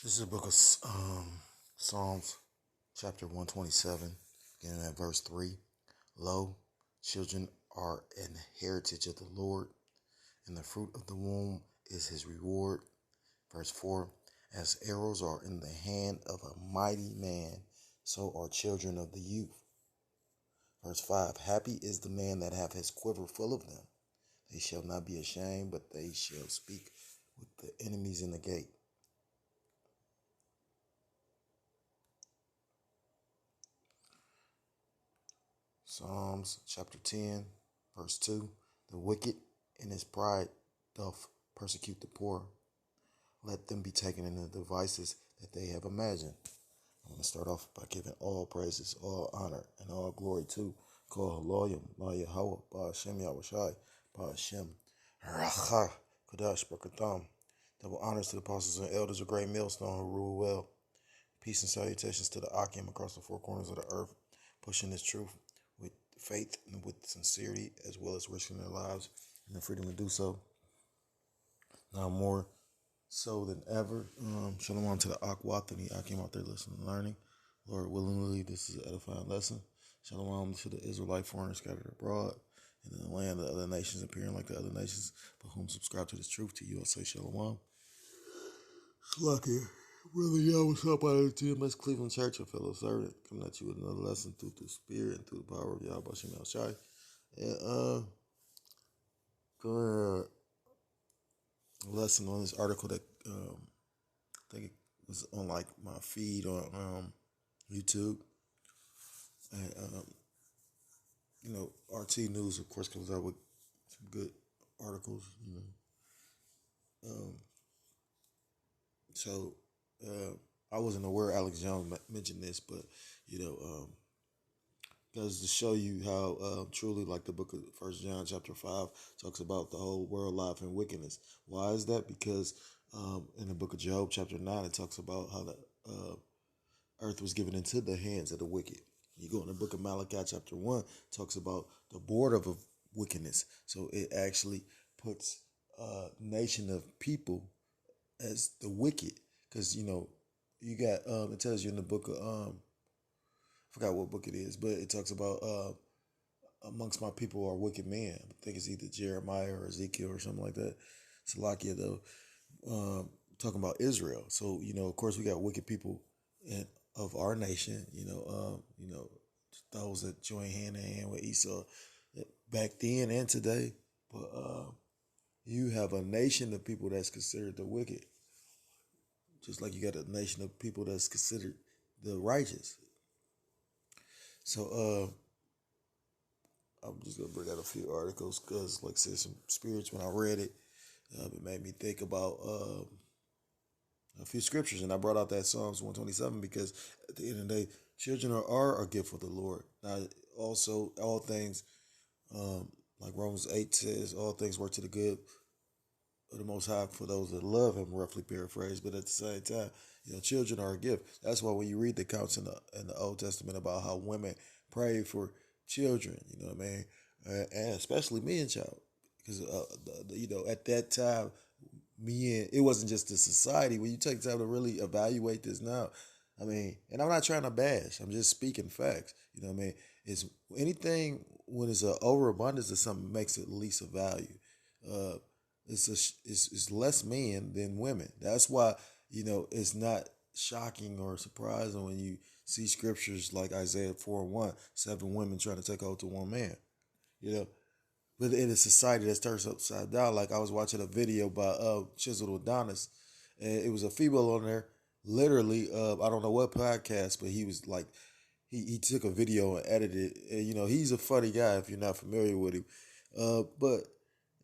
This is the book of Psalms, chapter 127, beginning at verse 3. Lo, children are an heritage of the Lord, and the fruit of the womb is his reward. Verse 4. As arrows are in the hand of a mighty man, so are children of the youth. Verse 5. Happy is the man that hath his quiver full of them. They shall not be ashamed, but they shall speak with the enemies in the gate. Psalms chapter 10, verse 2. The wicked in his pride doth persecute the poor. Let them be taken in the devices that they have imagined. I'm going to start off by giving all praises, all honor, and all glory to Kol Haloyim, La Yahweh, Ba Hashem Yahushai, Ba Hashem, Racha, Kodash, Barakatam. Double honors to the apostles and elders of Great Millstone who rule well. Peace and salutations to the Akim across the four corners of the earth, pushing this truth with faith and with sincerity, as well as risking their lives and the freedom to do so. Now more so than ever. Shalom to the Akwat and the Akim out there listening and learning. Lord willingly, this is an edifying lesson. Shalom to the Israelite foreigners scattered abroad and in the land of the other nations, appearing like the other nations, but whom subscribe to this truth. To you I say shalom. Slakia. Brother, yo, what's up out of the TMS Cleveland Church, a fellow servant, coming at you with another lesson through the spirit and through the power of Yahweh Shem Shai. And going a lesson on this article that I think it was on like my feed on YouTube. And RT News of course comes out with some good articles, So I wasn't aware Alex Jones mentioned this, but goes to show you how truly, like the book of 1 John chapter 5 talks about the whole world life and wickedness. Why is that? Because in the book of Job chapter 9 it talks about how the earth was given into the hands of the wicked. You go in the book of Malachi chapter 1, it talks about the border of wickedness. So it actually puts a nation of people as the wicked, because you got it tells you in the book of I forgot what book it is, but it talks about amongst my people are wicked men. I think it's either Jeremiah or Ezekiel or something like that. Salakia though, talking about Israel. So of course we got wicked people of our nation. Those that join hand in hand with Esau back then and today. But you have a nation of people that's considered the wicked, just like you got a nation of people that's considered the righteous. So I'm just gonna bring out a few articles because, like I said, some spirits when I read it, it made me think about a few scriptures, and I brought out that Psalms 127 because at the end of the day, children are a gift of the Lord. Now, also all things, like Romans 8 says, all things work to the good of the Most High for those that love Him, roughly paraphrased. But at the same time, children are a gift. That's why when you read the accounts in the Old Testament about how women pray for children, you know what I mean, and especially me and child, because at that time, it wasn't just the society. When you take time to really evaluate this now, I mean, and I'm not trying to bash. I'm just speaking facts. You know what I mean? It's anything when it's an overabundance of something makes it least of value. It's less men than women. That's why it's not shocking or surprising when you see scriptures like Isaiah 4:1, 7 women trying to take hold to one man. But in a society that's turned upside down, like I was watching a video by Chiseled Adonis, and it was a female on there. Literally, I don't know what podcast, but he was like, he took a video and edited it. And, he's a funny guy if you're not familiar with him. But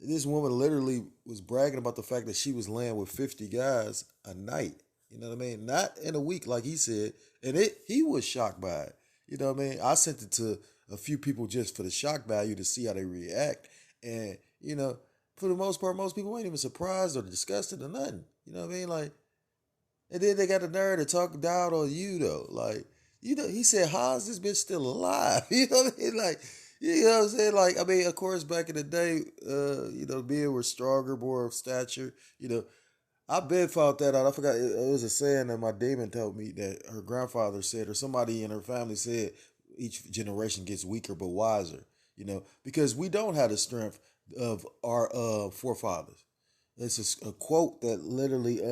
this woman literally was bragging about the fact that she was laying with 50 guys a night. You know what I mean? Not in a week, like he said. And he was shocked by it. You know what I mean? I sent it to a few people just for the shock value to see how they react. And, for the most part, most people ain't even surprised or disgusted or nothing. You know what I mean? Like, and then they got the nerve to talk down on you, though. Like, he said, how is this bitch still alive? You know what I mean? Like, you know what I'm saying? Like, I mean, of course, back in the day, men were stronger, more of stature, I been found that out. I forgot it was a saying that my demon told me that her grandfather said, or somebody in her family said, each generation gets weaker but wiser. Because we don't have the strength of our forefathers. It's a quote that literally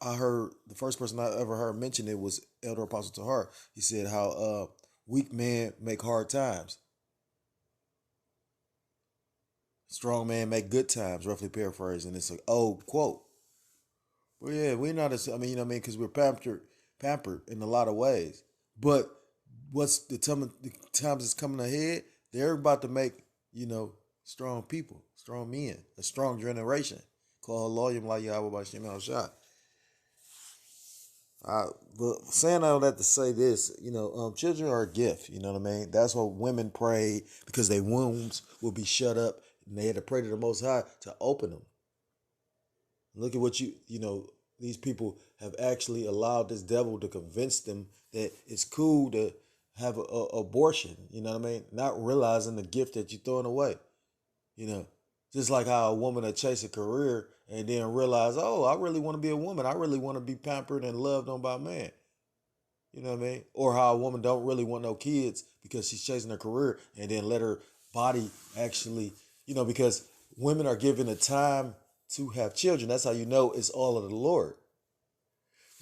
I heard the first person I ever heard mention it was Elder Apostle Tahar. He said how weak men make hard times, strong men make good times. Roughly paraphrasing, it's an old quote. Well, yeah, we're not as I mean, because we're pampered in a lot of ways. But what's the times that's coming ahead? They're about to make you know strong people, strong men, a strong generation. Call loyal like Yahweh by Shem Shot. But saying all that to say this, children are a gift. You know what I mean? That's what women prayed because their wombs will be shut up, and they had to pray to the Most High to open them. Look at what these people have actually allowed this devil to convince them that it's cool to have a abortion. You know what I mean? Not realizing the gift that you're throwing away. You know, just like how a woman that chase a career and then realize, oh, I really want to be a woman. I really want to be pampered and loved on by a man. You know what I mean? Or how a woman don't really want no kids because she's chasing her career and then let her body actually, because women are given the time to have children. That's how you know it's all of the Lord.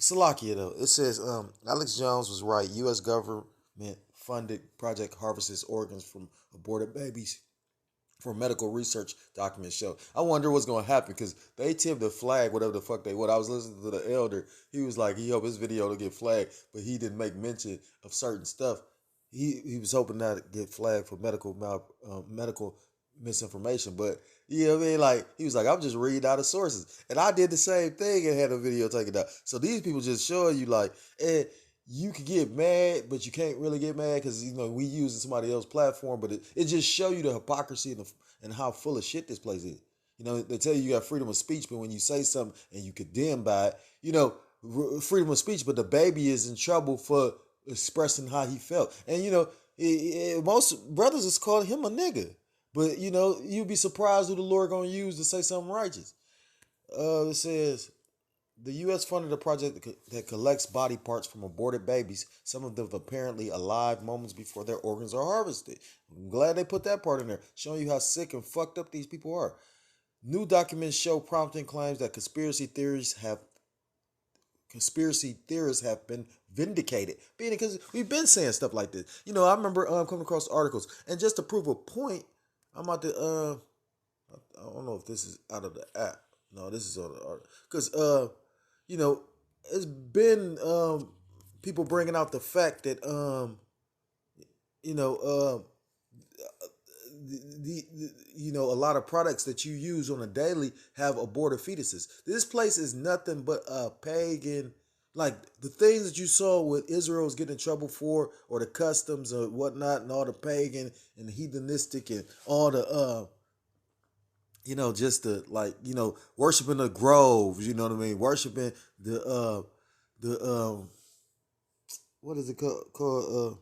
Salakia though, it says Alex Jones was right. U.S. government funded Project Harvests organs from aborted babies for medical research, documents show. I wonder what's going to happen because they tend to flag whatever the fuck they want. I was listening to the elder. He was like, he hoped his video to get flagged, but he didn't make mention of certain stuff. He was hoping not to get flagged for medical misinformation. But you know what I mean? Like he was like, I'm just reading out of sources, and I did the same thing and had a video taken out. So these people just showing you like, you can get mad, but you can't really get mad because we using somebody else's platform. But it just show you the hypocrisy and how full of shit this place is. They tell you got freedom of speech, but when you say something and you condemn by it, freedom of speech, but the baby is in trouble for expressing how he felt. And most brothers is calling him a nigga, but you'd be surprised who the Lord gonna use to say something righteous. It says the U.S. funded a project that collects body parts from aborted babies, some of them apparently alive moments before their organs are harvested. I'm glad they put that part in there, showing you how sick and fucked up these people are. New documents show prompting claims that conspiracy theorists have been vindicated. Being because we've been saying stuff like this. I remember coming across articles, and just to prove a point, I'm about to I don't know if this is out of the app. No, this is on the article because it's been people bringing out the fact that you know a lot of products that you use on a daily have aborted fetuses. This place is nothing but a pagan. Like the things that you saw with Israel was getting in trouble for, or the customs or whatnot, and all the pagan and the heathenistic and all the just the worshiping the groves, you know what I mean? Worshiping the what is it called?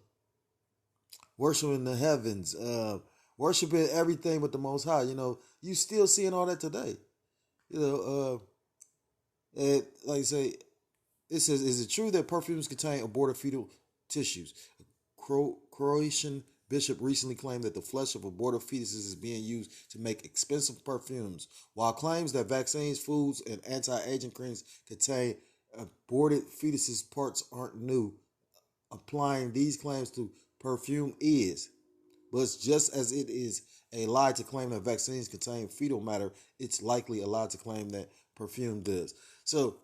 Worshiping the heavens, worshiping everything but the Most High. You still seeing all that today. And like I say, it says, is it true that perfumes contain aborted fetal tissues? Croatian bishop recently claimed that the flesh of aborted fetuses is being used to make expensive perfumes, while claims that vaccines, foods, and anti-aging creams contain aborted fetuses parts aren't new. Applying these claims to perfume is. But just as it is a lie to claim that vaccines contain fetal matter, it's likely a lie to claim that perfume does. So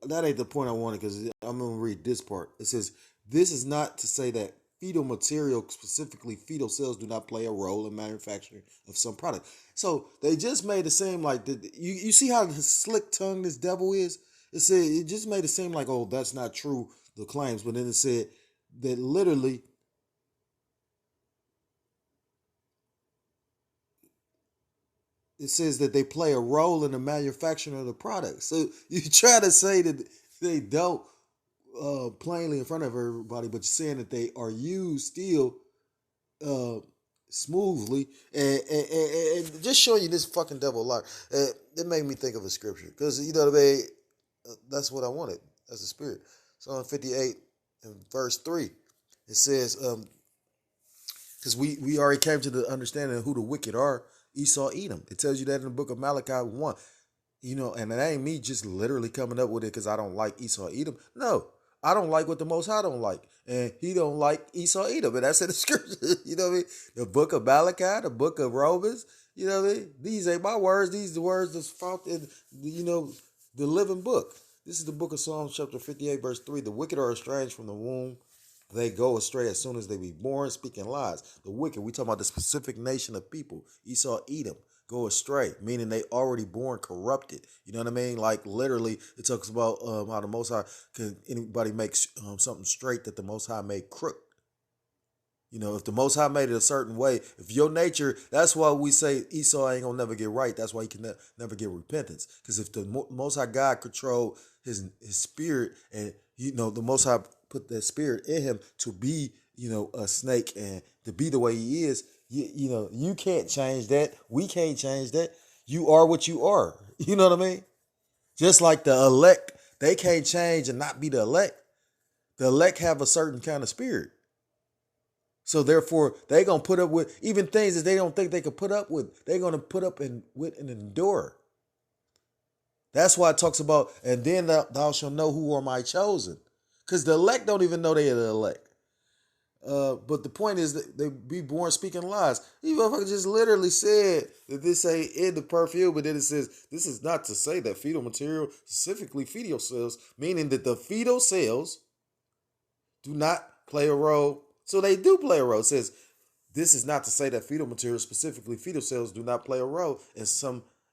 that ain't the point I wanted, because I'm going to read this part. It says, this is not to say that fetal material, specifically fetal cells, do not play a role in manufacturing of some product. So they just made it seem like, you see how slick tongue this devil is? It just made it seem like, oh, that's not true, the claims. But then it said that literally, it says that they play a role in the manufacturing of the product. So you try to say that they don't plainly in front of everybody, but you're saying that they are used still smoothly, and just showing you this fucking devil lie. It made me think of a scripture because you know what I mean. That's what I wanted. That's the spirit. Psalm 58 and verse 3. It says, because we already came to the understanding of who the wicked are. Esau, Edom. It tells you that in the book of Malachi 1. You know, and it ain't me just literally coming up with it because I don't like Esau Edom. No, I don't like what the Most High don't like, and He don't like Esau Edom, and that's in the scripture. You know what I mean? The book of Malachi, the book of Romans. You know what I mean? These ain't my words. These are the words that's found in the living book. This is the book of Psalms, chapter 58, verse 3. The wicked are estranged from the womb. They go astray as soon as they be born, speaking lies. The wicked, we talking about the specific nation of people, Esau, Edom, go astray, meaning they already born corrupted. You know what I mean? Like literally, it talks about how the Most High, can anybody make something straight that the Most High made crooked. You know, if the Most High made it a certain way, if your nature, that's why we say Esau ain't gonna never get right. That's why he can never get repentance. Because if the Most High God control his spirit, and the Most High put that spirit in him to be a snake and to be the way he is, you can't change that. We can't change that. You are what you are. You know what I mean? Just like the elect, they can't change and not be the elect. The elect have a certain kind of spirit. So therefore, they're gonna put up with even things that they don't think they could put up with. They're gonna put up with and endure. That's why it talks about, and then thou shalt know who are my chosen, because the elect don't even know they are the elect. But the point is that they be born speaking lies. You motherfucker just literally said that this ain't in the perfume, but then it says this is not to say that fetal material, specifically fetal cells, meaning that the fetal cells do not play a role. So they do play a role. It says this is not to say that fetal material, specifically fetal cells, do not play a role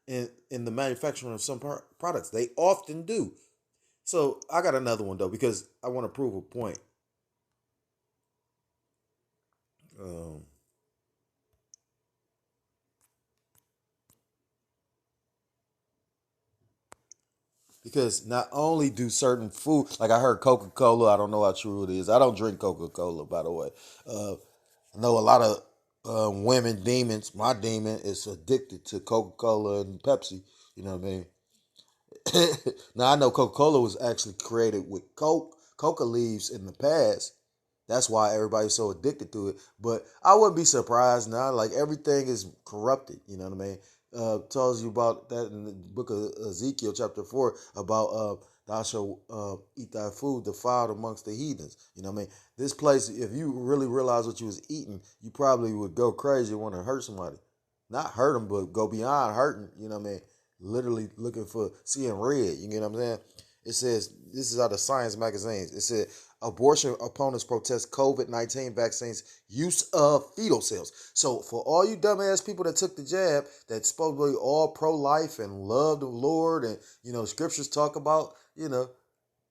in the manufacturing of some products. They often do. So I got another one though because I want to prove a point. Um, because not only do certain food, like I heard Coca Cola, I don't know how true it is. I don't drink Coca Cola, by the way. I know a lot of women demons. My demon is addicted to Coca Cola and Pepsi. You know what I mean? Now I know Coca Cola was actually created with coca leaves in the past. That's why everybody's so addicted to it. But I wouldn't be surprised now. Like everything is corrupted. You know what I mean? Tells you about that in the book of Ezekiel, chapter 4, about thou shalt eat thy food defiled amongst the heathens. You know what I mean? This place, if you really realize what you was eating, you probably would go crazy and want to hurt somebody. Not hurt them, but go beyond hurting. You know what I mean? Literally looking for seeing red. You get what I'm saying? It says, this is out of Science magazines. It said, abortion opponents protest COVID-19 vaccines use of fetal cells. So for all you dumbass people that took the jab, that's supposedly all pro-life and love the Lord, and scriptures talk about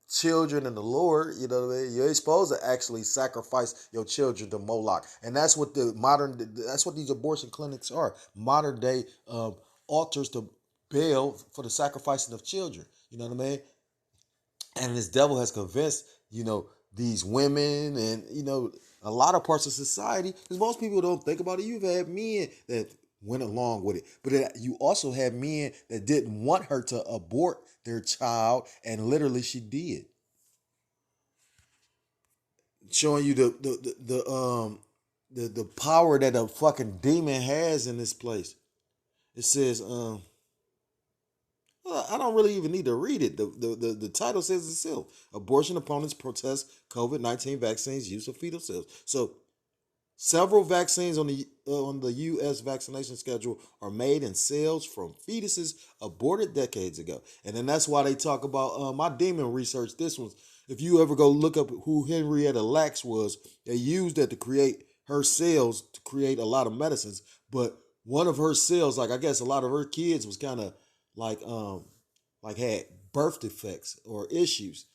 children and the Lord, you know what I mean? You're supposed to actually sacrifice your children to Moloch. And that's what these abortion clinics are. Modern day altars to Baal for the sacrificing of children. You know what I mean? And this devil has convinced, these women and, a lot of parts of society, because most people don't think about it. You've had men that went along with it, but you also had men that didn't want her to abort their child, and literally she did. Showing you the power that a fucking demon has in this place. It says, well, I don't really even need to read it. The title says itself. Abortion opponents protest COVID-19 vaccines use of fetal cells. So several vaccines on the U.S. vaccination schedule are made in cells from fetuses aborted decades ago, and then that's why they talk about. My demon researched this one. If you ever go look up who Henrietta Lacks was, they used that to create her cells to create a lot of medicines. But one of her cells, like I guess a lot of her kids was kind of like had birth defects or issues,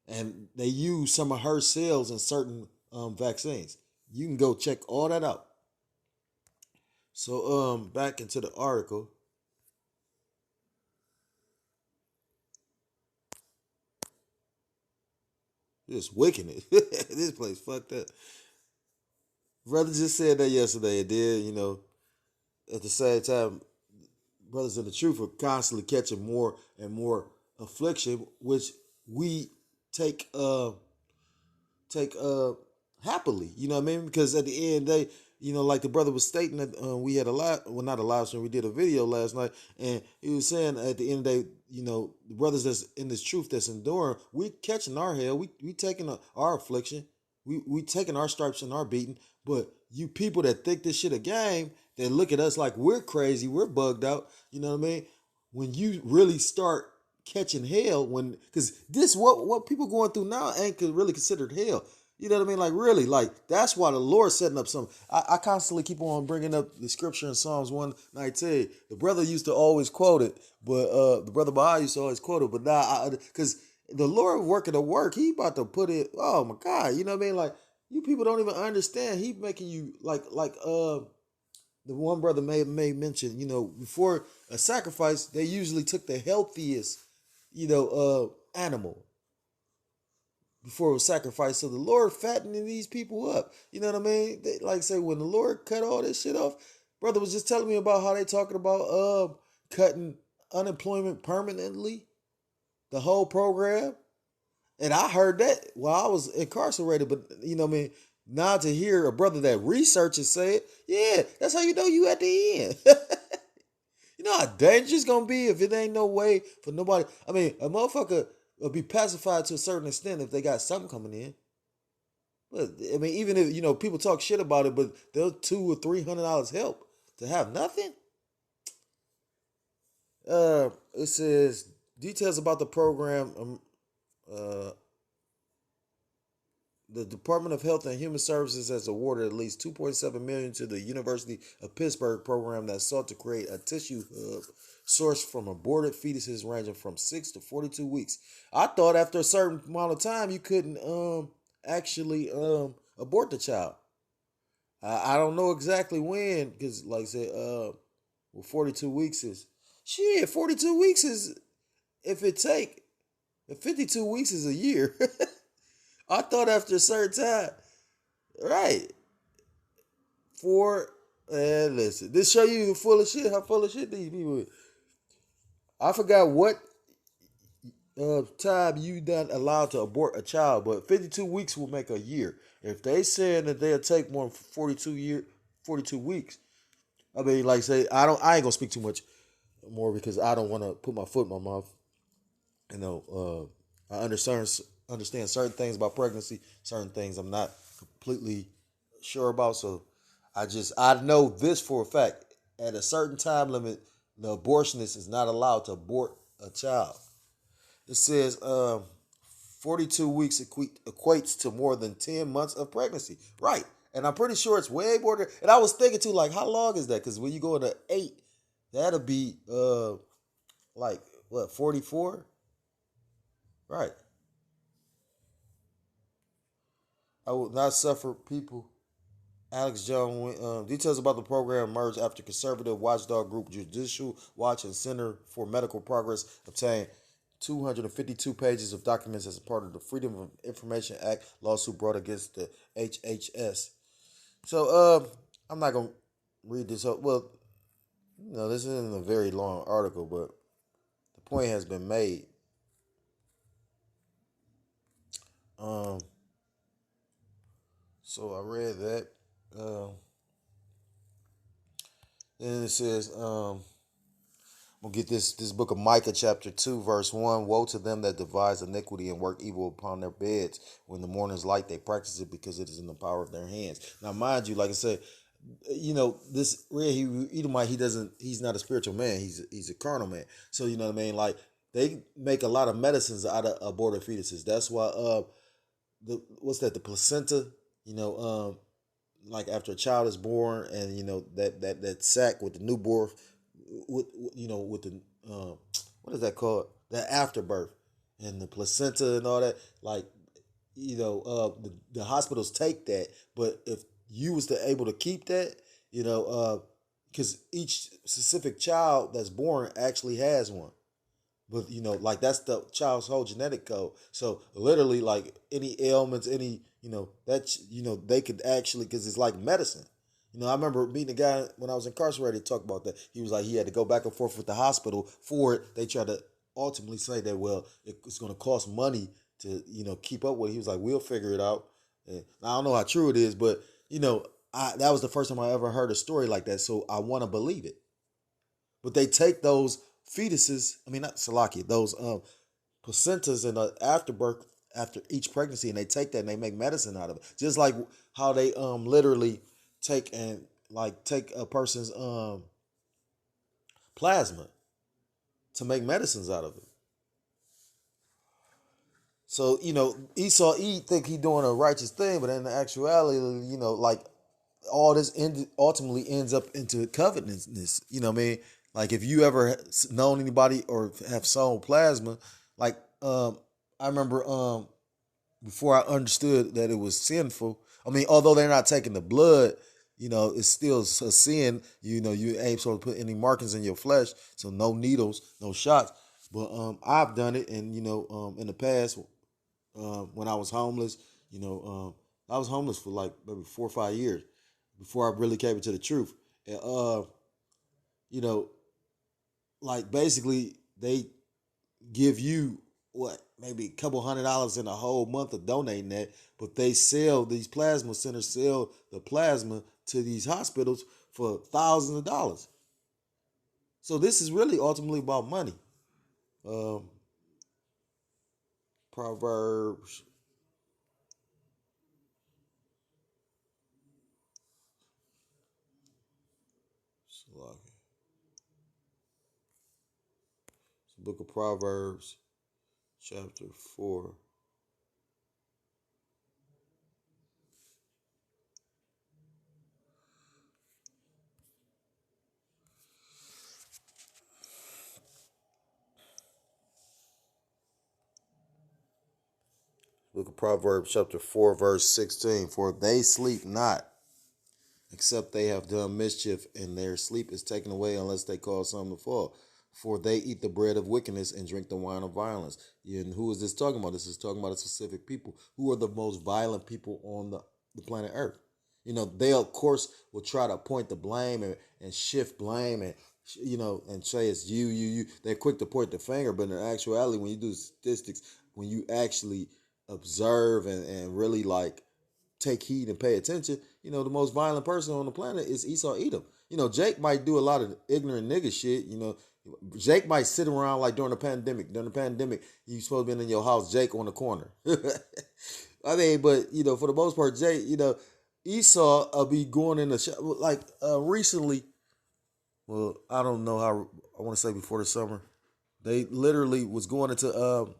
and they use some of her cells in certain vaccines. You can go check all that out. So back into the article. Just wicking it. This place fucked up. Brother just said that yesterday, and then at the same time, brothers in the truth are constantly catching more and more affliction, which we take take happily. You know what I mean? Because at the end of the day, like the brother was stating that we had a live, well, not a live stream, we did a video last night, and he was saying at the end of the day, the brothers that's in this truth that's enduring, we catching our hell, we taking our affliction, we taking our stripes and our beating, but you people that think this shit a game, that look at us like we're crazy, we're bugged out, you know what I mean? When you really start catching hell, because this what people going through now ain't really considered hell. You know what I mean? Like really, like that's why the Lord's setting up something. I constantly keep on bringing up the scripture in Psalms 119. The brother used to always quote it, but the brother Baha'i used to always quote it. But now, because the Lord working the work, He about to put it. Oh my God, you know what I mean? Like you people don't even understand. He making you like the one brother may mention. Before a sacrifice, they usually took the healthiest, animal before it was sacrificed. So the Lord fattening these people up. You know what I mean? They, like say when the Lord cut all this shit off, brother was just telling me about how they talking about cutting unemployment permanently, the whole program. And I heard that while I was incarcerated, but what I mean, now to hear a brother that researches say it, yeah, that's how you know you at the end. You know how dangerous it's gonna be if it ain't no way for nobody. I mean, a motherfucker will be pacified to a certain extent if they got something coming in. But I mean, even if people talk shit about it, but they'll $200 or $300 help to have nothing. It says details about the program. Uh, the Department of Health and Human Services has awarded at least $2.7 million to the University of Pittsburgh program that sought to create a tissue hub sourced from aborted fetuses ranging from 6 to 42 weeks. I thought after a certain amount of time you couldn't actually abort the child. I don't know exactly when, because like I said, 42 weeks is shit. 42 weeks is if 52 weeks is a year. I thought after a certain time, right? For and listen, this show you full of shit. How full of shit these people? I forgot what time you not allowed to abort a child, but 52 weeks will make a year. If they saying that they'll take more than 42 weeks. I mean, like say, I ain't gonna speak too much more because I don't want to put my foot in my mouth. I understand certain things about pregnancy, certain things I'm not completely sure about. So I know this for a fact. At a certain time limit, the abortionist is not allowed to abort a child. It says 42 weeks equates to more than 10 months of pregnancy. Right. And I'm pretty sure it's way more than, and I was thinking too, like, how long is that? Because when you go to 8, that'll be like what, 44? Right. I will not suffer people. Alex Jones. Details about the program emerged after conservative watchdog group Judicial Watch and Center for Medical Progress obtained 252 pages of documents as a part of the Freedom of Information Act lawsuit brought against the HHS. So, I'm not gonna read this up. Well, this isn't a very long article, but the point has been made. Um, so I read that. Then it says, we'll get this book of Micah chapter 2 verse 1. Woe to them that devise iniquity and work evil upon their beds. When the morning is light, they practice it because it is in the power of their hands. Now, mind you, like I said, this Red Edomite, he's not a spiritual man. He's a carnal man. So, you know what I mean? Like, they make a lot of medicines out of aborted fetuses. That's why, the placenta, like after a child is born and that sac with the newborn with the what is that called, the afterbirth and the placenta and all that, like the hospitals take that, but if you was to able to keep that, because each specific child that's born actually has one, but like that's the child's whole genetic code. So literally, like any ailments, any they could actually, because it's like medicine. I remember meeting a guy when I was incarcerated talk about that. He was like, he had to go back and forth with the hospital for it. They tried to ultimately say that, well, it's going to cost money to, keep up with it. He was like, we'll figure it out. And I don't know how true it is, but, that was the first time I ever heard a story like that. So I want to believe it. But they take those fetuses, I mean, not Salaki, those placentas in the afterbirth after each pregnancy, and they take that and they make medicine out of it. Just like how they literally take a person's plasma to make medicines out of it. So, Esau think he doing a righteous thing, but in the actuality, like all this ultimately ends up into covetousness. You know what I mean? Like if you ever known anybody or have sown plasma, like I remember before I understood that it was sinful. I mean, although they're not taking the blood, it's still a sin. You ain't supposed to put any markings in your flesh, so no needles, no shots. But I've done it, and in the past, when I was homeless, I was homeless for like maybe 4 or 5 years before I really came into the truth. And you know, like basically they give you what maybe a couple $100 in a whole month of donating that, but they sell these plasma centers sell the plasma to these hospitals for thousands of dollars. So this is really ultimately about money. Um, Proverbs. Book of Proverbs, chapter 4. Book of Proverbs, chapter 4, verse 16. For they sleep not, except they have done mischief, and their sleep is taken away unless they cause something to fall. For they eat the bread of wickedness and drink the wine of violence. And who is this talking about? This is talking about a specific people. Who are the most violent people on the planet Earth? They of course will try to point the blame and shift blame and say it's you. They're quick to point the finger, but in actuality, when you do statistics, when you actually observe and really like take heed and pay attention, the most violent person on the planet is Esau Edom. Jake might do a lot of ignorant nigga shit. Jake might sit around like during the pandemic. During the pandemic, you supposed to be in your house, Jake on the corner. I mean, but for the most part, Jake, Esau be going in the like recently. Well, I don't know how I want to say before the summer. They literally was going into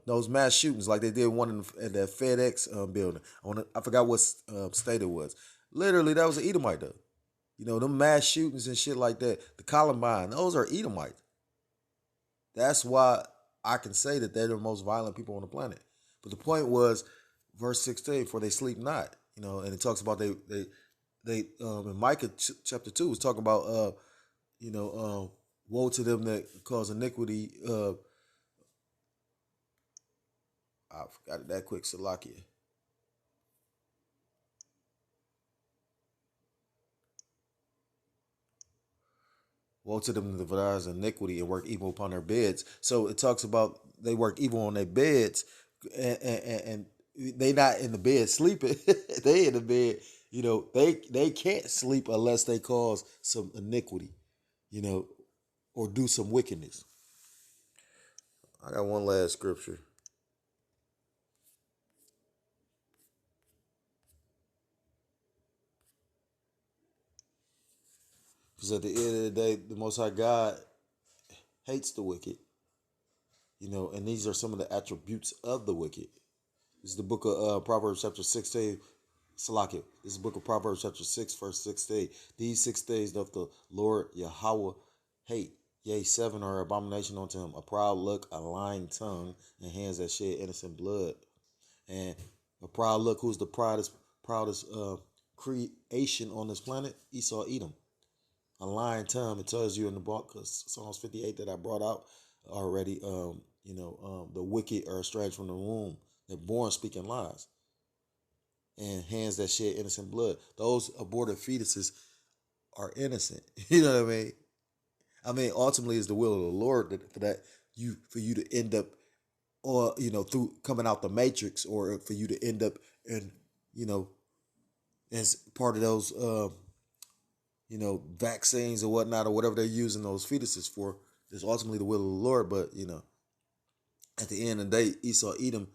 those mass shootings like they did one in that FedEx building. I forgot what state it was. Literally, that was an Edomite though. Them mass shootings and shit like that. The Columbine, those are Edomites. That's why I can say that they're the most violent people on the planet. But the point was, verse 16, for they sleep not. And it talks about they in Micah chapter 2 was talking about woe to them that cause iniquity. I forgot it that quick, Salakia. Woe to them that devise iniquity and work evil upon their beds. So it talks about they work evil on their beds, and they not in the bed sleeping. They in the bed. They can't sleep unless they cause some iniquity, you know, or do some wickedness. I got one last scripture. Because at the end of the day, the Most High God hates the wicked, and these are some of the attributes of the wicked. This is the book of Proverbs chapter 16. Salakia. This is the book of Proverbs chapter 6, verse 16. These 6 days doth the Lord Yahweh hate. Yea, 7 are abomination unto him. A proud look, a lying tongue, and hands that shed innocent blood. And a proud look, who's the proudest creation on this planet? Esau Edom. A lying tongue, it tells you in the book, Psalms 58 that I brought out already, the wicked are estranged from the womb. They're born speaking lies. and hands that shed innocent blood. Those aborted fetuses are innocent. You know what I mean? I mean, ultimately, it's the will of the Lord for you to end up, or through coming out the matrix, or for you to end up in, you know, as part of those, vaccines or whatnot, or whatever they're using those fetuses for. Is ultimately the will of the Lord. But at the end of the day, Esau Edom,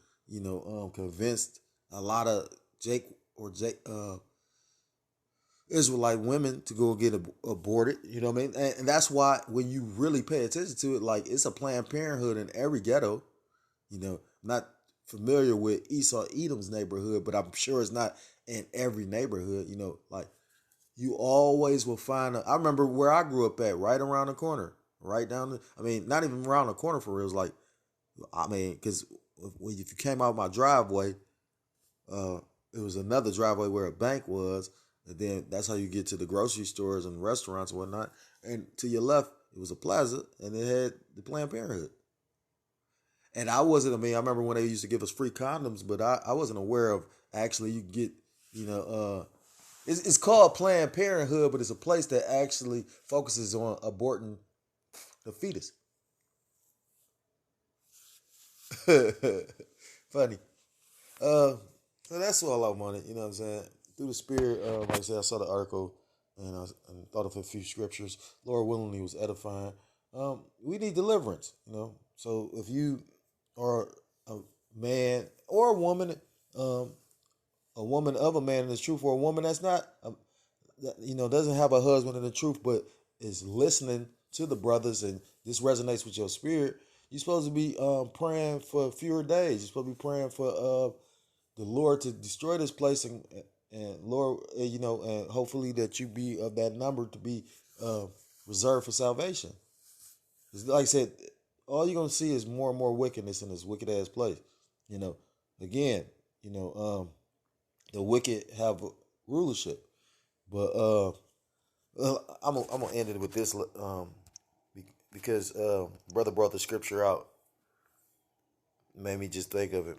convinced a lot of Jake Israelite women to go get aborted. You know what I mean? And that's why when you really pay attention to it, like, it's a Planned Parenthood in every ghetto. I'm not familiar with Esau Edom's neighborhood, but I'm sure it's not in every neighborhood. Like, you always will find. I remember where I grew up at, right around the corner, right down. Not even around the corner for real. It was like, because if you came out my driveway, it was another driveway where a bank was, and then that's how you get to the grocery stores and restaurants and whatnot. And to your left, it was a plaza, and it had the Planned Parenthood. And I wasn't. I remember when they used to give us free condoms, but I wasn't aware of actually you get, it's called Planned Parenthood, but it's a place that actually focuses on aborting the fetus. Funny. Uh, so that's all I wanted. You know what I'm saying? Through the spirit, like I said, I saw the article and thought of a few scriptures. Lord willingly was edifying. We need deliverance. So if you are a man or um, a woman of a man in the truth, or a woman that's not, doesn't have a husband in the truth, but is listening to the brothers, and this resonates with your spirit, you're supposed to be praying for fewer days. You're supposed to be praying for the Lord to destroy this place, and Lord, and hopefully that you be of that number to be reserved for salvation. It's like I said, all you're gonna see is more and more wickedness in this wicked ass place. You know, again, the wicked have rulership, but I'm gonna end it with this, because brother brought the scripture out, made me just think of it.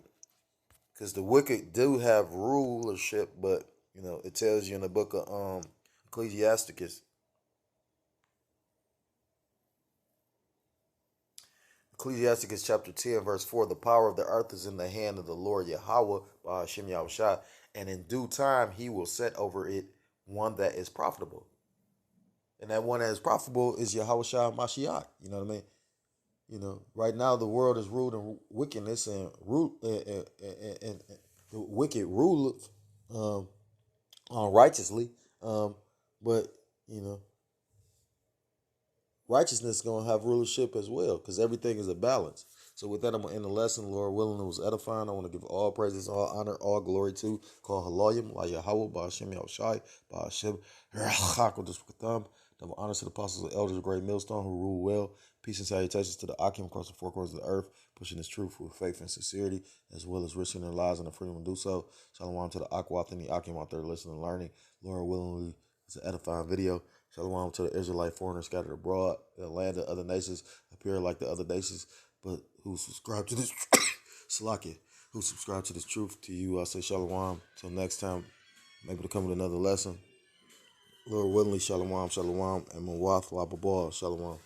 Because the wicked do have rulership, but it tells you in the book of Ecclesiasticus, Ecclesiasticus chapter 10, verse 4, the power of the earth is in the hand of the Lord Yahweh, by Hashem Yahushua, and in due time he will set over it one that is profitable. And that one that is profitable is Yahushua Mashiach. You know what I mean? Right now the world is ruled in wickedness, and the wicked rule unrighteously. But righteousness is gonna have rulership as well, because everything is a balance. So with that, I'm gonna end the lesson. Lord willing, it was edifying. I want to give all praises, all honor, all glory to call Haloyim, La Yahweh, Ba'ashem Yahushai, Ba'ashem Rachak, double honors to the apostles and elders of Great Millstone who rule well. Peace and salutations to the Akim across the four corners of the earth, pushing this truth with faith and sincerity, as well as risking their lives and the freedom to do so. Shalom to the Akwath and the Akim out there listening and learning. Lord willingly, it's an edifying video. Shalom to the Israelite foreigners scattered abroad, the land of other nations appear like the other nations, but who subscribe to this Salakia, who subscribe to this truth. To you, I say shalom. Till next time, maybe to come with another lesson. Lord willingly, shalom, shalom, and Mawath Lababal, shalom.